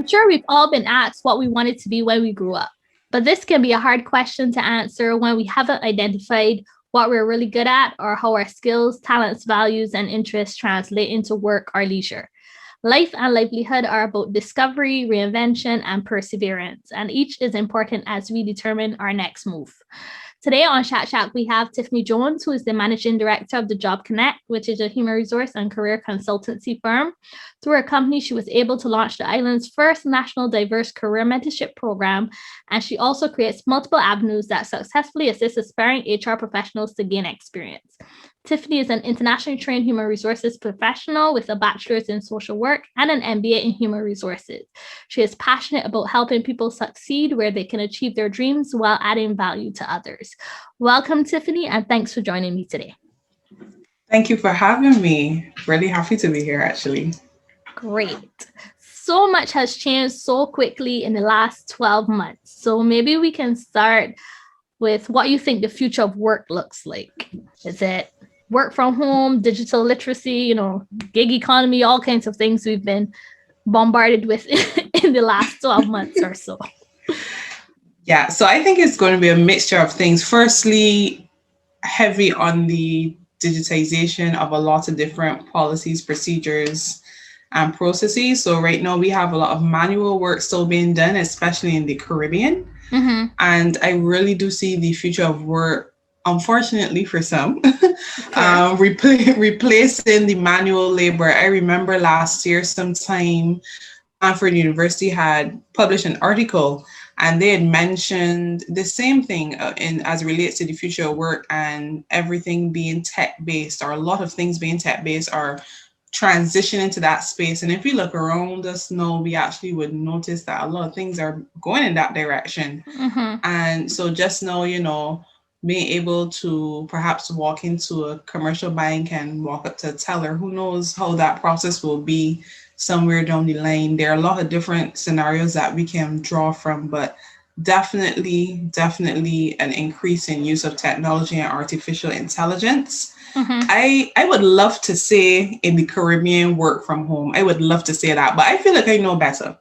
I'm sure we've all been asked what we wanted to be when we grew up, but this can be a hard question to answer when we haven't identified what we're really good at or how our skills, talents, values, and interests translate into work or leisure. Life and livelihood are about discovery, reinvention, and perseverance, and each is important as we determine our next move. Today on Shak, we have Tiffany Jones, who is the managing director of the Job Connect, which is a human resource and career consultancy firm. Through her company, she was able to launch the island's first national diverse career mentorship program, and she also creates multiple avenues that successfully assist aspiring HR professionals to gain experience. Tiffany is an internationally trained human resources professional with a bachelor's in social work and an MBA in human resources. She is passionate about helping people succeed where they can achieve their dreams while adding value to others. Welcome, Tiffany, and thanks for joining me today. Thank you for having me. Really happy to be here, actually. Great. So much has changed so quickly in the last 12 months. So maybe we can start with what you think the future of work looks like. Is it work from home, digital literacy, gig economy, all kinds of things we've been bombarded with in the last 12 months or so? Yeah, so I think it's going to be a mixture of things. Firstly, heavy on the digitization of a lot of different policies, procedures, and processes. So right now we have a lot of manual work still being done, especially in the Caribbean. Mm-hmm. And I really do see the future of work, unfortunately for some, Sure. replacing the manual labor. I remember last year sometime Stanford University had published an article and they had mentioned the same thing in as it relates to the future of work and everything being tech based, or a lot of things being tech based, or transition into that space. And if we look around us now, we actually would notice that a lot of things are going in that direction. Mm-hmm. And so just now, being able to perhaps walk into a commercial bank and walk up to a teller, who knows how that process will be somewhere down the line. There are a lot of different scenarios that we can draw from, but definitely an increase in use of technology and artificial intelligence. Mm-hmm. I would love to say in the Caribbean work from home. I would love to say that, but I feel like I know better.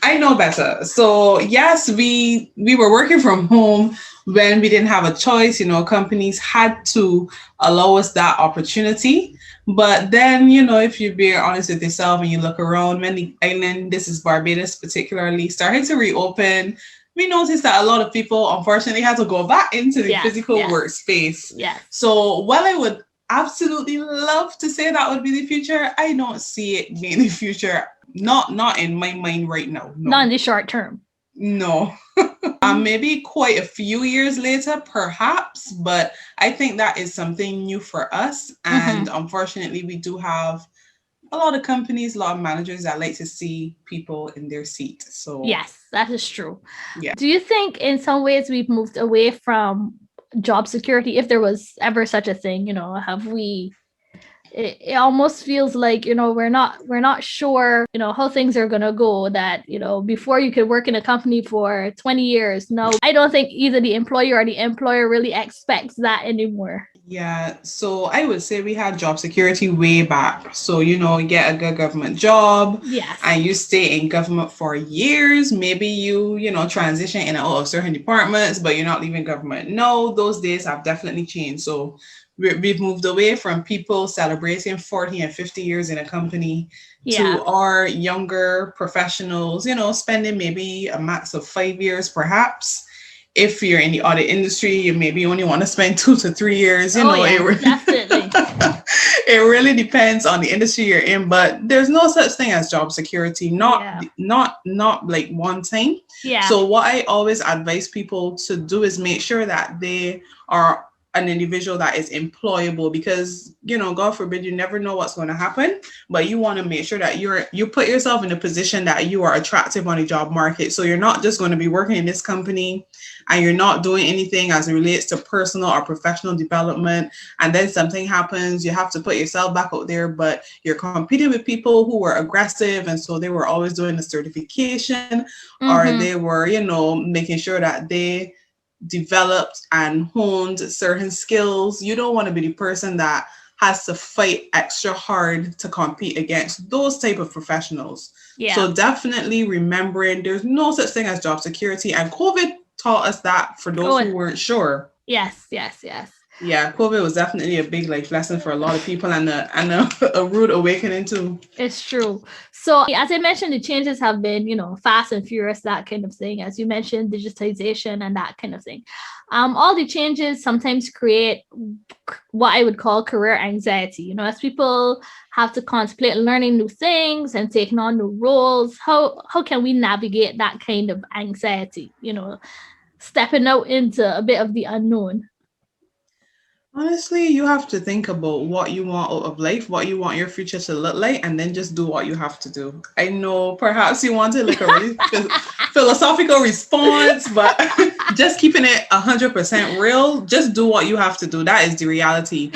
I know better. So yes, we were working from home when we didn't have a choice. Companies had to allow us that opportunity. But then, if you're being honest with yourself and you look around, when the island, this is Barbados particularly, started to reopen, we noticed that a lot of people unfortunately had to go back into the physical workspace. Yes. So while I would absolutely love to say that would be the future, I don't see it being the future. Not in my mind right now. No. Not in the short term. No. Maybe quite a few years later, perhaps, but I think that is something new for us. And unfortunately, we do have a lot of companies, a lot of managers that like to see people in their seat. So yes, that is true. Yeah. Do you think in some ways we've moved away from job security, if there was ever such a thing? Have we it almost feels like we're not sure how things are going to go, that before you could work in a company for 20 years. No, I don't think either the employer or the employer really expects that anymore. Yeah, so I would say we had job security way back. So, you get a good government job. Yes. And you stay in government for years. Maybe you transition in and out of certain departments, but you're not leaving government. No, those days have definitely changed. So we've moved away from people celebrating 40 and 50 years in a company to our younger professionals, spending maybe a max of 5 years, perhaps. If you're in the audit industry, you maybe only want to spend 2 to 3 years. Definitely. It really depends on the industry you're in, but there's no such thing as job security. Not like one thing. Yeah. So what I always advise people to do is make sure that they are an individual that is employable, because God forbid, you never know what's going to happen, but you want to make sure that you put yourself in a position that you are attractive on the job market. So you're not just going to be working in this company and you're not doing anything as it relates to personal or professional development, and then something happens, you have to put yourself back out there, but you're competing with people who were aggressive, and so they were always doing the certification, or they were making sure that they developed and honed certain skills. You don't want to be the person that has to fight extra hard to compete against those type of professionals. Yeah. So definitely remembering there's no such thing as job security, and COVID taught us that for those Oh, who weren't sure. yes, yes, yes. Yeah, COVID was definitely a big life lesson for a lot of people, and a rude awakening too. It's true. So, as I mentioned, the changes have been, fast and furious, that kind of thing. As you mentioned, digitization and that kind of thing. All the changes sometimes create what I would call career anxiety. As people have to contemplate learning new things and taking on new roles, how can we navigate that kind of anxiety? Stepping out into a bit of the unknown. Honestly, you have to think about what you want out of life, what you want your future to look like, and then just do what you have to do. I know perhaps you wanted like a really philosophical response, but just keeping it 100% real, just do what you have to do. That is the reality.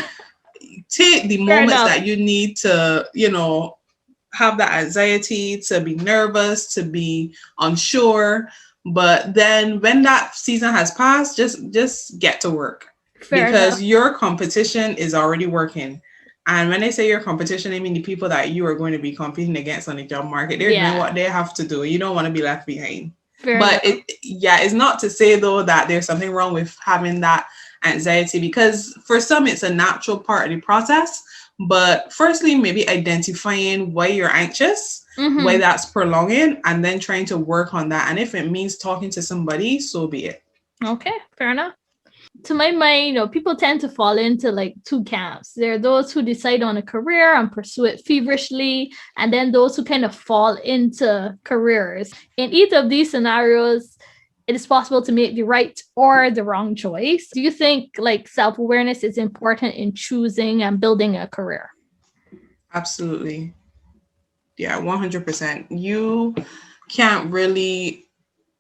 Take the Fair moments enough. that you need to, have that anxiety, to be nervous, to be unsure. But then when that season has passed, just get to work, Fair because enough. your competition is already working. And when I say your competition, I mean the people that you are going to be competing against on the job market. They're doing Yeah. what they have to do. You don't want to be left behind. Fair But enough. it's not to say though that there's something wrong with having that anxiety, because for some it's a natural part of the process. But firstly, maybe identifying why you're anxious, why Mm-hmm. that's prolonging, and then trying to work on that. And if it means talking to somebody, so be it. Okay, fair enough. To my mind, people tend to fall into like two camps. There are those who decide on a career and pursue it feverishly, and then those who kind of fall into careers. In either of these scenarios, it is possible to make the right or the wrong choice. Do you think like self awareness is important in choosing and building a career? Absolutely. Yeah, 100%. You can't really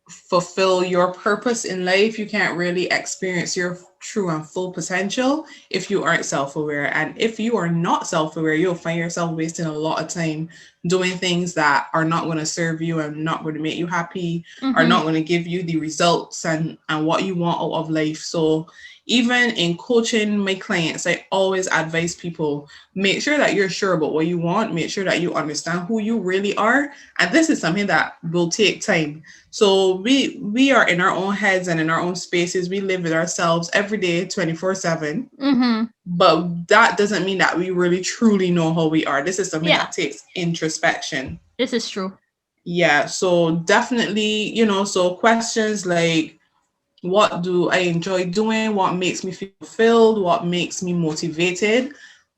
fulfill your purpose in life. You can't really experience your true and full potential if you aren't self aware. And if you are not self aware, you'll find yourself wasting a lot of time doing things that are not going to serve you and not going to make you happy, are Mm-hmm. not going to give you the results and what you want out of life. So, even in coaching my clients, I always advise people, make sure that you're sure about what you want, make sure that you understand who you really are. And this is something that will take time. So we are in our own heads and in our own spaces. We live with ourselves every day, 24/7. Mm-hmm. But that doesn't mean that we really truly know who we are. This is something Yeah, that takes introspection. this is true. Yeah. So definitely, so questions like, what do I enjoy doing? What makes me feel fulfilled? What makes me motivated?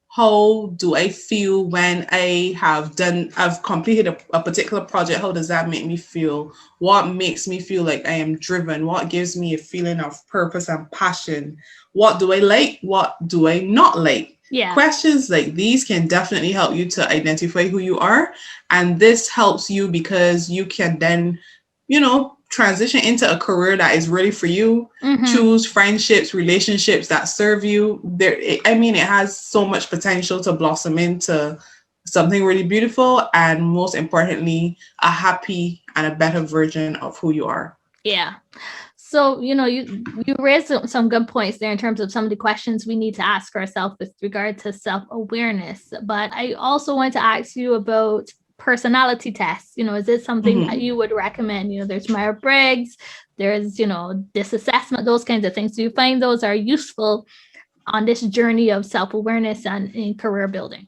How do I feel when I've completed a particular project? How does that make me feel? What makes me feel like I am driven? What gives me a feeling of purpose and passion? What do I like? What do I not like? Yeah. Questions like these can definitely help you to identify who you are. And this helps you because you can then, transition into a career that is really for you. Mm-hmm. Choose friendships, relationships that serve you. It has so much potential to blossom into something really beautiful, and most importantly, a happy and a better version of who you are. Yeah. So, you raised some good points there in terms of some of the questions we need to ask ourselves with regard to self-awareness. But I also want to ask you about personality tests. Is this something that Mhm. you would recommend? There's Myers-Briggs, there's, this assessment, those kinds of things. Do you find those are useful on this journey of self-awareness and in career building?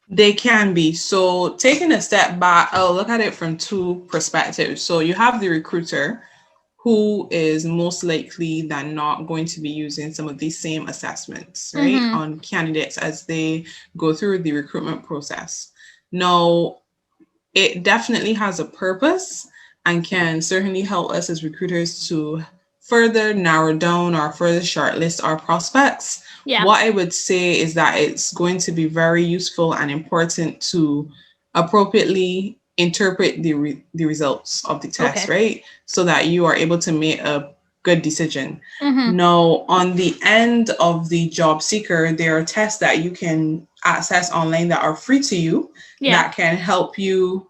They can be. So, taking a step back, I'll look at it from two perspectives. So, you have the recruiter, who is most likely than not going to be using some of these same assessments, right, Mm-hmm. on candidates as they go through the recruitment process. Now, it definitely has a purpose and can certainly help us as recruiters to further narrow down or further shortlist our prospects. Yeah. What I would say is that it's going to be very useful and important to appropriately interpret the results of the test, Okay. right? So that you are able to make a good decision. Mm-hmm. Now, on the end of the job seeker, there are tests that you can access online that are free to you Yeah. that can help you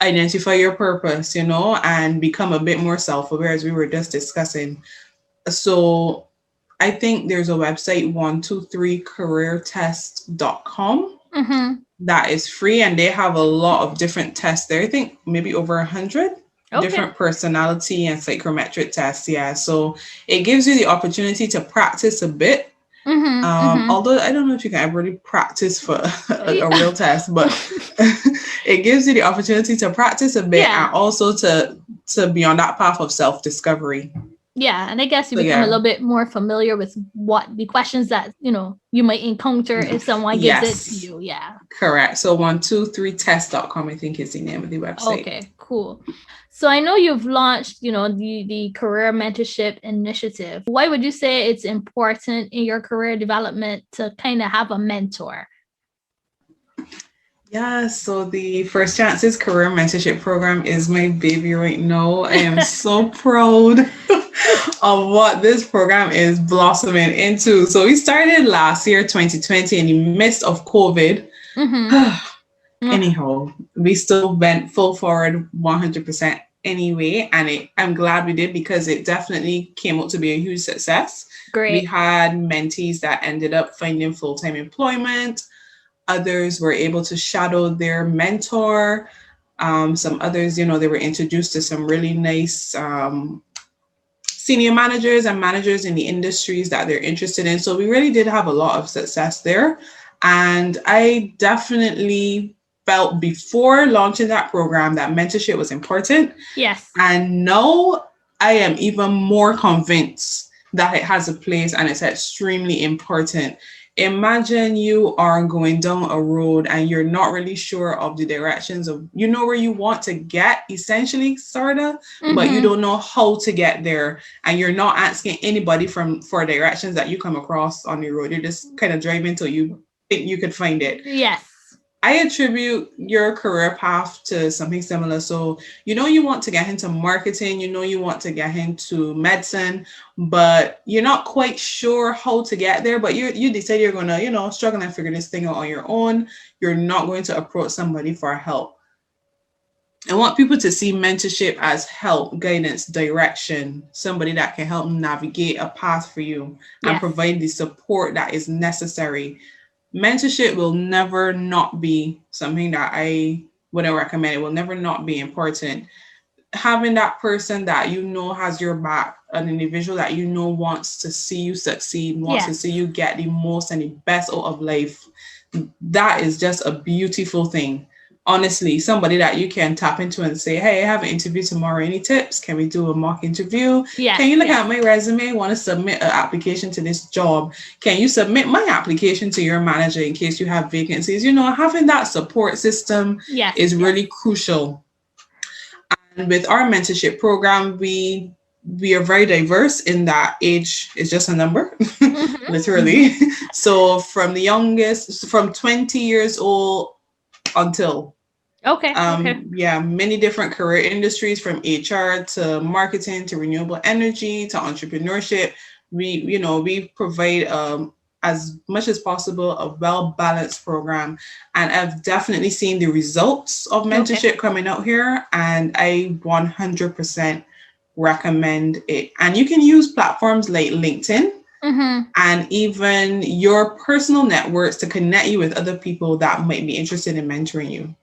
identify your purpose, and become a bit more self aware, as we were just discussing. So, I think there's a website, 123careertest.com, that is free, and they have a lot of different tests there. I think maybe over 100 different personality and psychometric tests. Yeah. So it gives you the opportunity to practice a bit. Although I don't know if you can ever really practice for a real test, but it gives you the opportunity to practice a bit and also to be on that path of self-discovery. Yeah, and I guess you become a little bit more familiar with what the questions that, you might encounter if someone gives it to you. Yeah. Correct. So 123test.com, I think is the name of the website. Okay, cool. So I know you've launched, the career mentorship initiative. Why would you say it's important in your career development to kind of have a mentor? Yeah, so the First Chances Career Mentorship Program is my baby right now. I am so proud of what this program is blossoming into. So we started last year, 2020, in the midst of COVID. Anyhow, we still went full forward 100% anyway. And I'm glad we did, because it definitely came out to be a huge success. Great. We had mentees that ended up finding full-time employment. Others were able to shadow their mentor. Some others, they were introduced to some really nice senior managers and managers in the industries that they're interested in. So we really did have a lot of success there. And I definitely felt before launching that program that mentorship was important. Yes. And now I am even more convinced that it has a place and it's extremely important. Imagine you are going down a road and you're not really sure of the directions of, where you want to get, essentially, sort of, but you don't know how to get there. And you're not asking anybody for directions that you come across on the road. You're just kind of driving till you think you could find it. Yes. I attribute your career path to something similar. So, you want to get into marketing, you want to get into medicine, but you're not quite sure how to get there, but you decide you're going to, struggle and figure this thing out on your own. You're not going to approach somebody for help. I want people to see mentorship as help, guidance, direction, somebody that can help navigate a path for you and provide the support that is necessary. Mentorship will never not be something that I wouldn't recommend. It will never not be important. Having that person that has your back, an individual that wants to see you succeed, wants to see you get the most and the best out of life, that is just a beautiful thing. Honestly, somebody that you can tap into and say, hey, I have an interview tomorrow. Any tips? Can we do a mock interview? Can you look at my resume? Want to submit an application to this job? Can you submit my application to your manager in case you have vacancies? Having that support system is really crucial. And with our mentorship program, we are very diverse in that age is just a number, literally. So from the youngest, from 20 years old until many different career industries, from HR to marketing to renewable energy to entrepreneurship. We provide as much as possible a well-balanced program, and I've definitely seen the results of mentorship coming out here, and I 100% recommend it. And you can use platforms like LinkedIn and even your personal networks to connect you with other people that might be interested in mentoring you.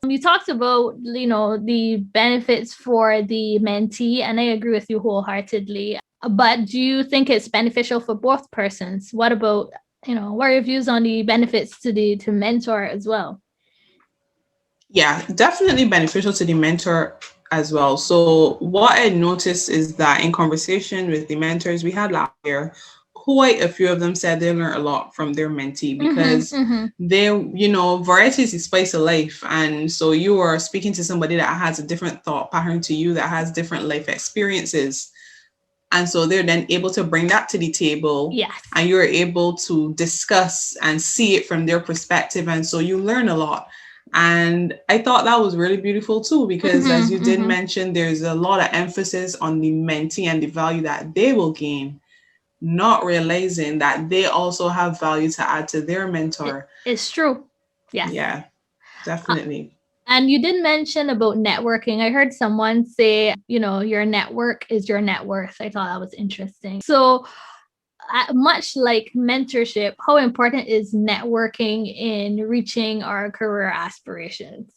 You talked about, the benefits for the mentee, and I agree with you wholeheartedly. But do you think it's beneficial for both persons? What about, what are your views on the benefits to mentor as well? Yeah, definitely beneficial to the mentor as well. So what I noticed is that in conversation with the mentors we had last year, quite a few of them said they learned a lot from their mentee, because they, variety is the spice of life. And so you are speaking to somebody that has a different thought pattern to you, that has different life experiences. And so they're then able to bring that to the table, and you're able to discuss and see it from their perspective. And so you learn a lot. And I thought that was really beautiful too, because as you did mention, there's a lot of emphasis on the mentee and the value that they will gain, not realizing that they also have value to add to their mentor. It's true. Yeah, definitely. And you did mention about networking. I heard someone say, your network is your net worth. I thought that was interesting. So much like mentorship, how important is networking in reaching our career aspirations?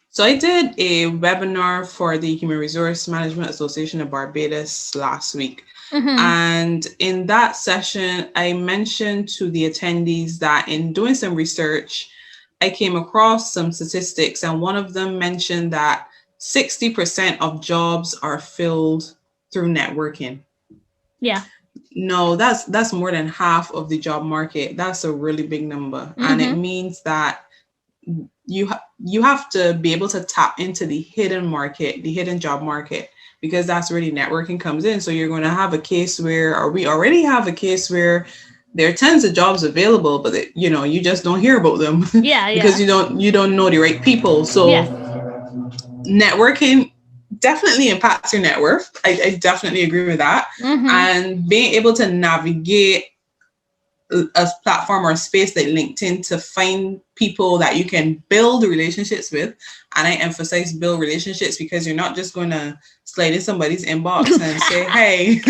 So I did a webinar for the Human Resource Management Association of Barbados last week. Mm-hmm. And in that session, I mentioned to the attendees that in doing some research, I came across some statistics, and one of them mentioned that 60% of jobs are filled through networking. Yeah. No, that's more than half of the job market. That's a really big number. And it Mm-hmm. means that you have to be able to tap into the hidden market, the hidden job market, because that's where the networking comes in. So you're going to have a case where, or we already have a case where there are tons of jobs available, but you just don't hear about them Yeah, because yeah. you don't know the right people. Yes. So networking definitely impacts your net worth. I definitely agree with that. Mm-hmm. And being able to navigate a platform or a space like LinkedIn to find people that you can build relationships with. And I emphasize build relationships because you're not just going to slide in somebody's inbox and say, hey,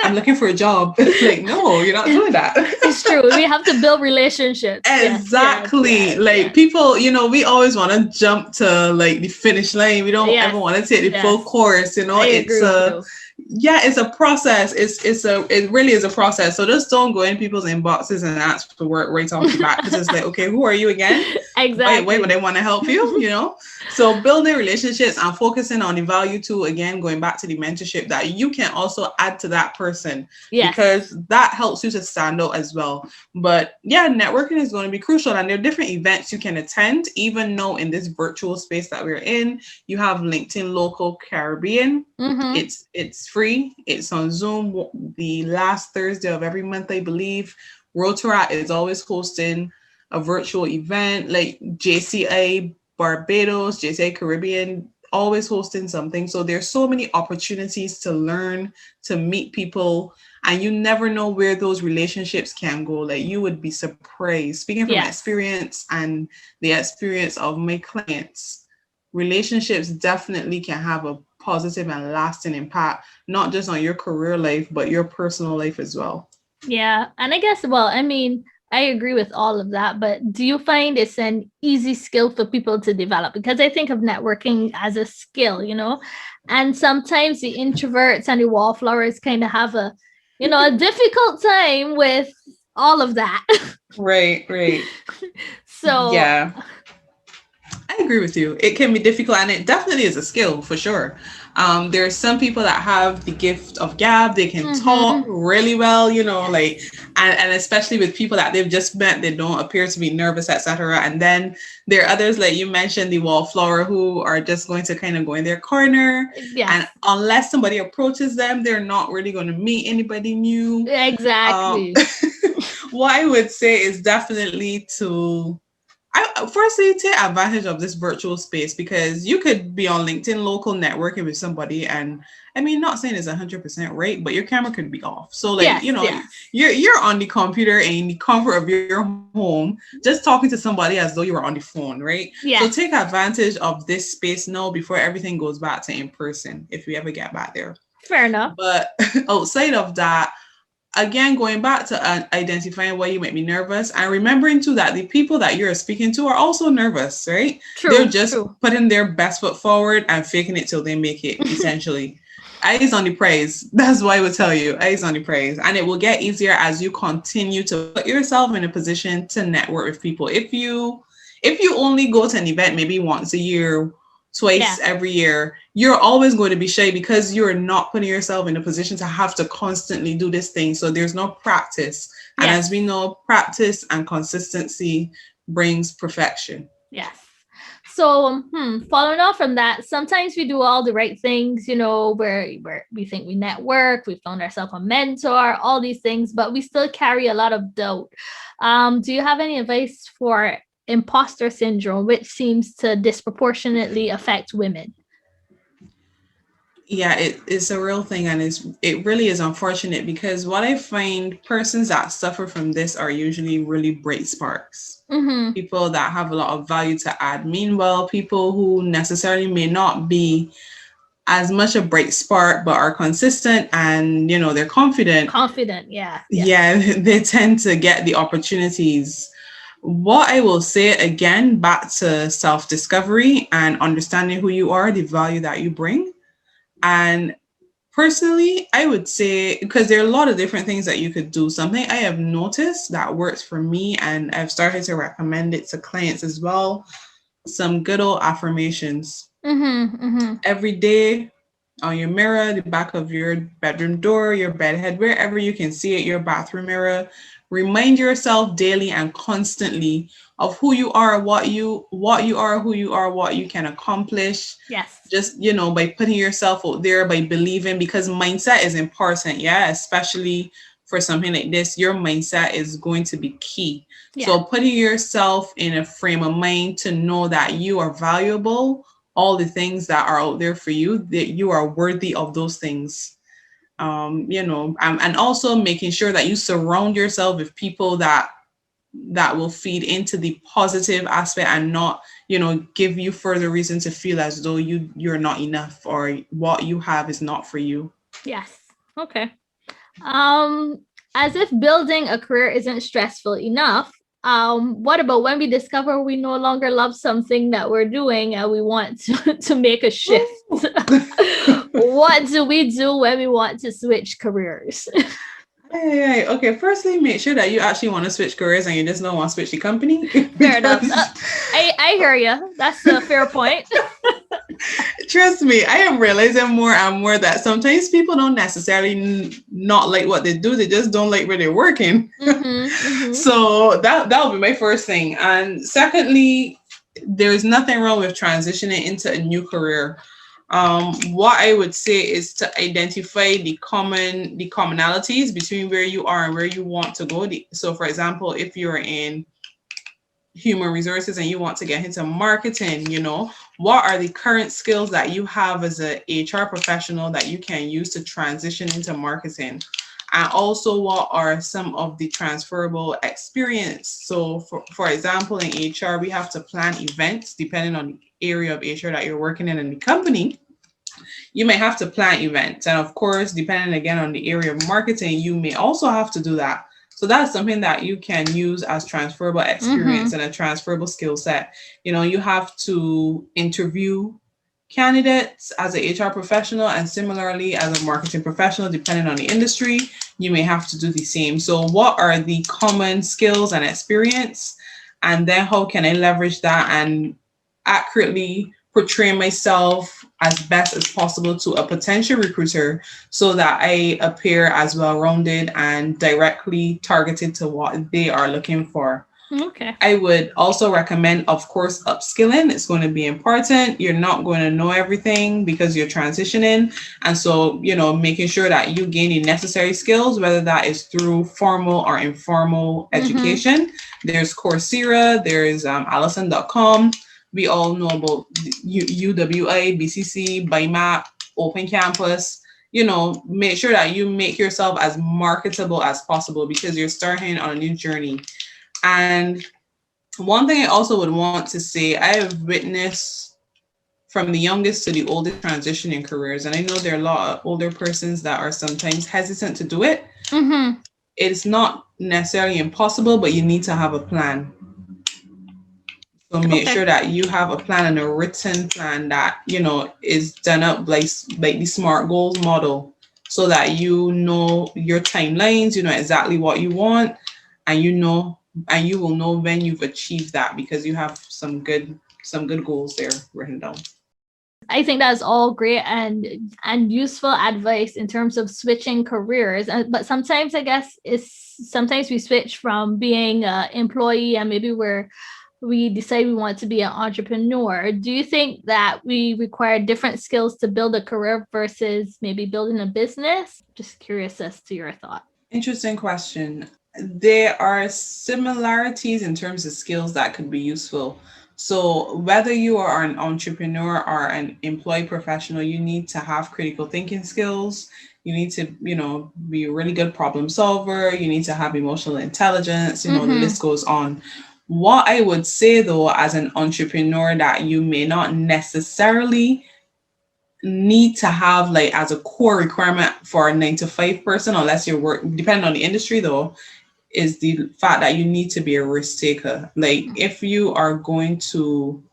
I'm looking for a job. Like, no, you're not doing that. It's true. We have to build relationships. Yes, yes, Exactly. yes, Like yes. people, we always want to jump to like the finish line. We don't ever Yes, want to take the full yes. course. I It's agree with a you. yeah, it's a process. It really is a process. So just don't go in people's inboxes and ask for work right off the bat because it's like, okay, who are you again? Why would Exactly. I want to help you? So building relationships and focusing on the value too, again, going back to the mentorship that you can also add to that person Yes. because that helps you to stand out as well. But yeah, networking is going to be crucial. And there are different events you can attend, even though in this virtual space that we're in, you have LinkedIn Local Caribbean. Mm-hmm. It's free. It's on Zoom the last Thursday of every month, I believe. Rotaract is always hosting a virtual event like JCA Barbados, JCA Caribbean, always hosting something. So there's so many opportunities to learn, to meet people, and you never know where those relationships can go. Like you would be surprised. Speaking from Yes. experience and the experience of my clients, relationships definitely can have a positive and lasting impact, not just on your career life, but your personal life as well. Yeah. And I guess, well, I mean, I agree with all of that, but do you find it's an easy skill for people to develop? Because I think of networking as a skill, and sometimes the introverts and the wallflowers kind of have a difficult time with all of that. Right. So, Yeah, I agree with you. It can be difficult and it definitely is a skill for sure. There are some people that have the gift of gab. They can talk mm-hmm. really well, like, and especially with people that they've just met, they don't appear to be nervous, etc. And then there are others, like you mentioned, the wallflower who are just going to kind of go in their corner. Yes. And unless somebody approaches them, they're not really going to meet anybody new. Um, Exactly. what I would say is definitely to firstly take advantage of this virtual space because you could be on LinkedIn local networking with somebody, and I mean, not saying it's 100% right, but your camera could be off. So like, Yes, yes. you're on the computer in the comfort of your home, just talking to somebody as though you were on the phone, right? So take Yes. advantage of this space now before everything goes back to in person, if we ever get back there. Fair enough. But outside of that, again, going back to identifying why you make me nervous and remembering too that the people that you're speaking to are also nervous, right? They're True, just true. putting their best foot forward and faking it till they make it, essentially. Eyes on the prize. That's what I would tell you. Eyes on the prize. And it will get easier as you continue to put yourself in a position to network with people. If you only go to an event maybe once a year, twice Yeah. every year, you're always going to be shy because you're not putting yourself in a position to have to constantly do this thing. So there's no practice. And Yes. as we know, practice and consistency brings perfection. Yes. So, following off from that, sometimes we do all the right things, where we think we network, we found ourselves a mentor, all these things, but we still carry a lot of doubt. Do you have any advice for imposter syndrome, which seems to disproportionately affect women? Yeah, it's a real thing, and it really is unfortunate because what I find persons that suffer from this are usually really bright sparks. Mm-hmm. People that have a lot of value to add. Meanwhile, people who necessarily may not be as much a bright spark, but are consistent and, they're confident, Confident, yeah. yeah, they tend to get the opportunities. What I will say again, back to self discovery and understanding who you are, the value that you bring. And personally, I would say, because there are a lot of different things that you could do. Something I have noticed that works for me, and I've started to recommend it to clients as well, some good old affirmations. Every day on your mirror, the back of your bedroom door, your bed head, wherever you can see it, your bathroom mirror. Remind yourself daily and constantly of who you are, who you are, what you can accomplish. Yes. Just, by putting yourself out there, by believing, because mindset is important. Yeah, especially for something like this, your mindset is going to be key. Yeah. So putting yourself in a frame of mind to know that you are valuable, all the things that are out there for you, that you are worthy of those things. And also making sure that you surround yourself with people that will feed into the positive aspect and not, give you further reason to feel as though you're not enough or what you have is not for you. Yes. Okay. As if building a career isn't stressful enough, what about when we discover we no longer love something that we're doing and we want to make a shift? What do we do when we want to switch careers? Hey, okay, firstly, make sure that you actually want to switch careers and you just don't want to switch the company. Fair enough. I hear you. That's a fair point. Trust me, I am realizing more and more that sometimes people don't necessarily not like what they do. They just don't like where they're working. So that will be my first thing. And secondly, there's nothing wrong with transitioning into a new career. What I would say is to identify the commonalities between where you are and where you want to go. So for example, if you're in human resources and you want to get into marketing, what are the current skills that you have as a HR professional that you can use to transition into marketing? And also, what are some of the transferable experience? So for example, in HR, we have to plan events depending on the area of HR that you're working in the company. You may have to plan events. And of course, depending again on the area of marketing, you may also have to do that. So that's something that you can use as transferable experience and a transferable skill set. You have to interview candidates as an HR professional, and similarly as a marketing professional, depending on the industry, you may have to do the same. So what are the common skills and experience? And then how can I leverage that and accurately portray myself as best as possible to a potential recruiter so that I appear as well-rounded and directly targeted to what they are looking for. Okay. I would also recommend, of course, upskilling. It's going to be important. You're not going to know everything because you're transitioning. And so, making sure that you gain the necessary skills, whether that is through formal or informal education. There's Coursera, there's Allison.com. We all know about UWI, BCC, BIMAP, Open Campus. Make sure that you make yourself as marketable as possible because you're starting on a new journey. And one thing I also would want to say, I have witnessed from the youngest to the oldest transition in careers. And I know there are a lot of older persons that are sometimes hesitant to do it. It's not necessarily impossible, but you need to have a plan. So make sure that you have a plan and a written plan that, is done up like the SMART goals model so that you know your timelines, you know exactly what you want, and you will know when you've achieved that because you have some good goals there written down. I think that's all great and useful advice in terms of switching careers. But sometimes I guess sometimes we switch from being an employee and maybe we decide we want to be an entrepreneur. Do you think that we require different skills to build a career versus maybe building a business? Just curious as to your thought. Interesting question. There are similarities in terms of skills that could be useful. So whether you are an entrepreneur or an employee professional, you need to have critical thinking skills. You need to, be a really good problem solver. You need to have emotional intelligence. The list goes on. What I would say though, as an entrepreneur, that you may not necessarily need to have like as a core requirement for a 9 to 5 person, unless you're work depending on the industry though, is the fact that you need to be a risk taker. Like if you are going to,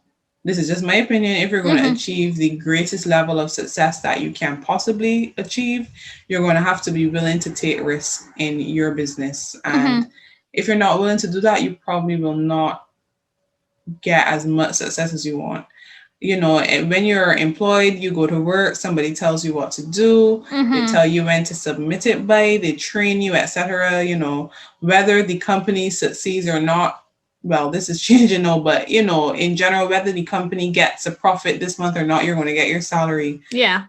this is just my opinion, if you're going to Mm-hmm. achieve the greatest level of success that you can possibly achieve, you're going to have to be willing to take risks in your business. And Mm-hmm. if you're not willing to do that, you probably will not get as much success as you want. You know, when you're employed, you go to work, somebody tells you what to do, they Mm-hmm. tell you when to submit it by, they train you, etc. You know, whether the company succeeds or not, well, this is changing now, but you know, in general, whether the company gets a profit this month or not, you're going to get your salary. Yeah.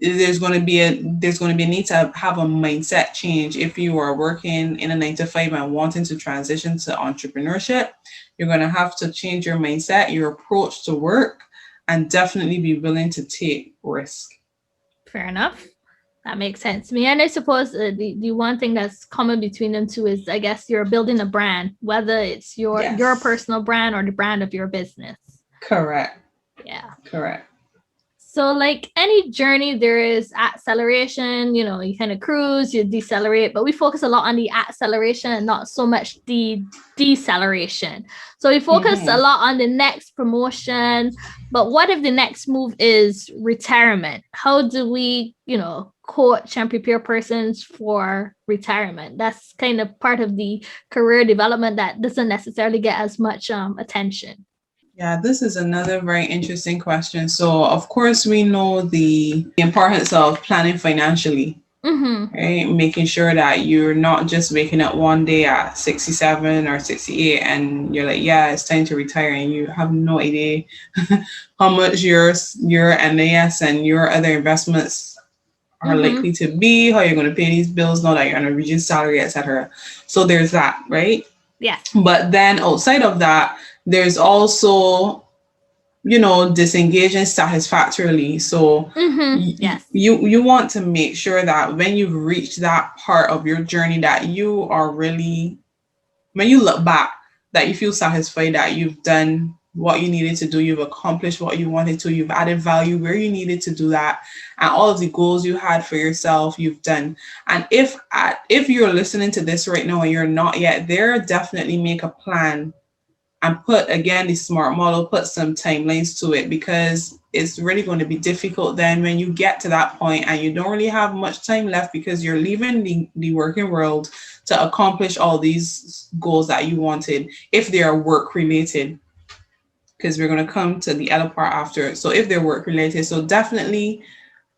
There's going to be a need to have a mindset change. If you are working in a 9 to 5 and wanting to transition to entrepreneurship, you're going to have to change your mindset, your approach to work, and definitely be willing to take risk. Fair enough. That makes sense to me. And I suppose the one thing that's common between them two is, I guess, you're building a brand, whether it's your Yes. personal brand or the brand of your business. Correct. Yeah. Correct. So, like any journey, there is acceleration. You know, you kind of cruise, you decelerate, but we focus a lot on the acceleration and not so much the deceleration. So, we focus a Mm-hmm. lot on the next promotion. But what if the next move is retirement? How do we, coach and prepare persons for retirement? That's kind of part of the career development that doesn't necessarily get as much attention. Yeah, this is another very interesting question. So, of course, we know the importance of planning financially, Mm-hmm. right? Making sure that you're not just waking up one day at 67 or 68 and you're like, yeah, it's time to retire, and you have no idea how much your NAS and your other investments are Mm-hmm. likely to be, how you're going to pay these bills now that you're on a reduced salary, etc. So there's that, right? Yes. But then outside of that, there's also, disengaging satisfactorily. So Mm-hmm. Yes. you want to make sure that when you've reached that part of your journey, that you are really, when you look back, that you feel satisfied that you've done what you needed to do, you've accomplished what you wanted to, you've added value where you needed to do that, and all of the goals you had for yourself, you've done. And if you're listening to this right now and you're not yet there, definitely make a plan and put, again, the SMART model, put some timelines to it, because it's really going to be difficult then when you get to that point and you don't really have much time left because you're leaving the working world to accomplish all these goals that you wanted, if they are work related, because we're going to come to the other part after. So if they're work related, so definitely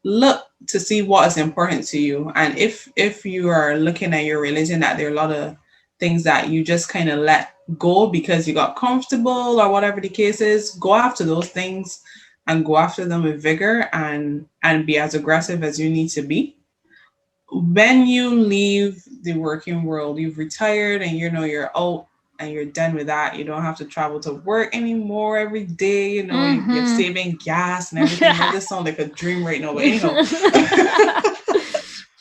look to see what is important to you. And if you are looking at your religion that there are a lot of things that you just kind of let go because you got comfortable or whatever the case is, go after those things and go after them with vigor, and be as aggressive as you need to be. When you leave the working world, you've retired and you're out and you're done with that. You don't have to travel to work anymore every day. You're Mm-hmm. saving gas and everything. No, this sounds like a dream right now, but anyhow.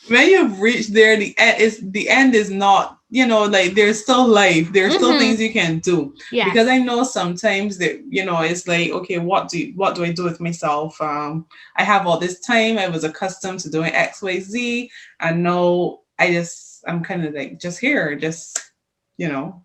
When you've reached there, the end is not, like there's still life, there's still Mm-hmm. things you can do. Because Yes. I know sometimes that, it's like, okay, what do I do with myself? I have all this time, I was accustomed to doing XYZ, and now I'm kind of like just here, just,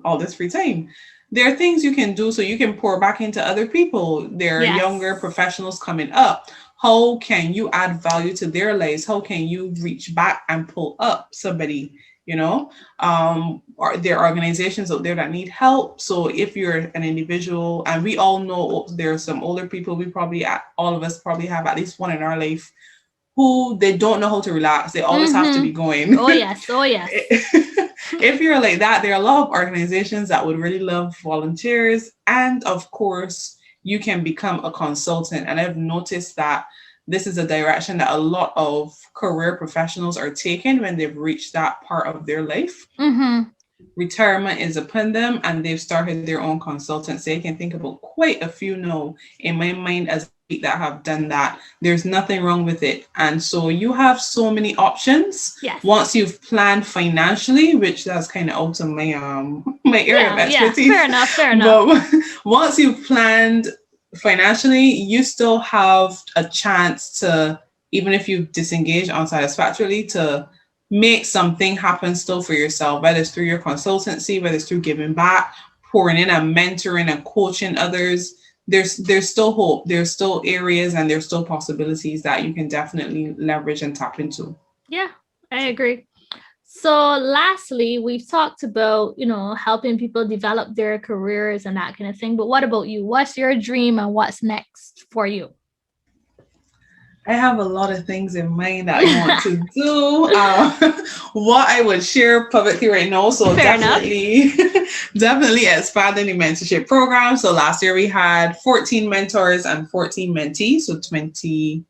all this free time. There are things you can do so you can pour back into other people. There are younger Yes. professionals coming up. How can you add value to their lives? How can you reach back and pull up somebody? Or there are organizations out there that need help. So if you're an individual, and we all know there are some older people, all of us probably have at least one in our life who they don't know how to relax. They always have to Mm-hmm. be going. Oh yes. Oh yes. If you're like that, there are a lot of organizations that would really love volunteers. And of course, you can become a consultant. And I've noticed that this is a direction that a lot of career professionals are taking when they've reached that part of their life. Mm-hmm. Retirement is upon them and they've started their own consultancy. I can think about quite a few now in my mind as we speak that have done that. There's nothing wrong with it. And so you have so many options Yes. once you've planned financially, which that's kind of out of my my area of Yeah. Yeah. expertise. Fair enough. Fair enough. But once you've planned financially, you still have a chance to, even if you disengage unsatisfactorily, to make something happen still for yourself, whether it's through your consultancy, whether it's through giving back, pouring in and mentoring and coaching others. There's still hope. There's still areas and there's still possibilities that you can definitely leverage and tap into. Yeah, I agree. So lastly, we've talked about, helping people develop their careers and that kind of thing. But what about you? What's your dream and what's next for you? I have a lot of things in mind that I want to do. What I would share publicly right now. So Fair definitely, definitely expanding the mentorship program. So last year we had 14 mentors and 14 mentees, so 28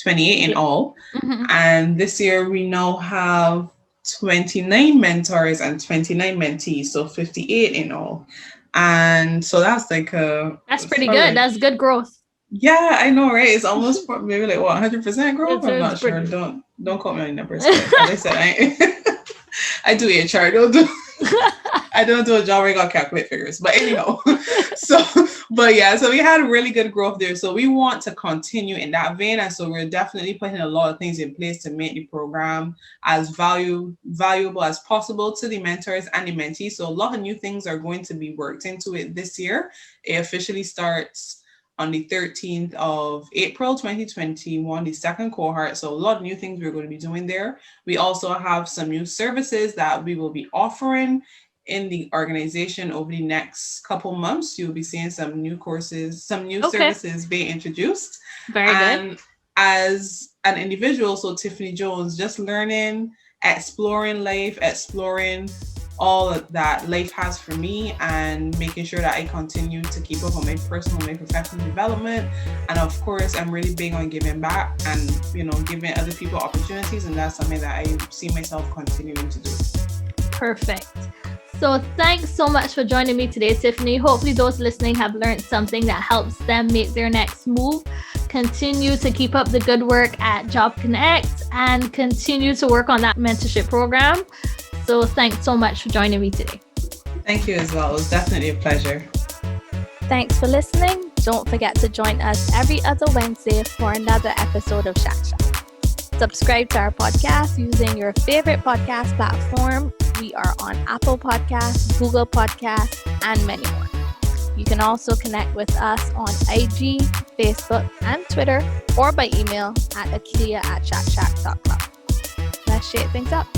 in all. Mm-hmm. And this year we now have 29 mentors and 29 mentees, so 58 in all. And so that's like that's pretty good. That's good growth. Yeah, I know, right? It's almost maybe like what 100% growth. I'm not sure. Pretty... Don't quote me on the numbers. But as I said, I do HR. I don't do a job where I got calculate figures. But anyhow, so we had really good growth there. So we want to continue in that vein, and so we're definitely putting a lot of things in place to make the program as valuable as possible to the mentors and the mentees. So a lot of new things are going to be worked into it this year. It officially starts on the 13th of April, 2021, the second cohort. So a lot of new things we're going to be doing there. We also have some new services that we will be offering in the organization over the next couple months. You'll be seeing some new courses, some new services being introduced. Very good. As an individual, so Tiffany Jones, just learning, exploring life, exploring all that life has for me, and making sure that I continue to keep up on my personal, my professional development. And of course, I'm really big on giving back and, giving other people opportunities. And that's something that I see myself continuing to do. Perfect. So thanks so much for joining me today, Tiffany. Hopefully those listening have learned something that helps them make their next move. Continue to keep up the good work at Job Connect and continue to work on that mentorship program. So thanks so much for joining me today. Thank you as well. It was definitely a pleasure. Thanks for listening. Don't forget to join us every other Wednesday for another episode of Shak. Subscribe to our podcast using your favorite podcast platform. We are on Apple Podcasts, Google Podcasts, and many more. You can also connect with us on IG, Facebook, and Twitter, or by email at akelia@shakshack.club. Let's shake things up.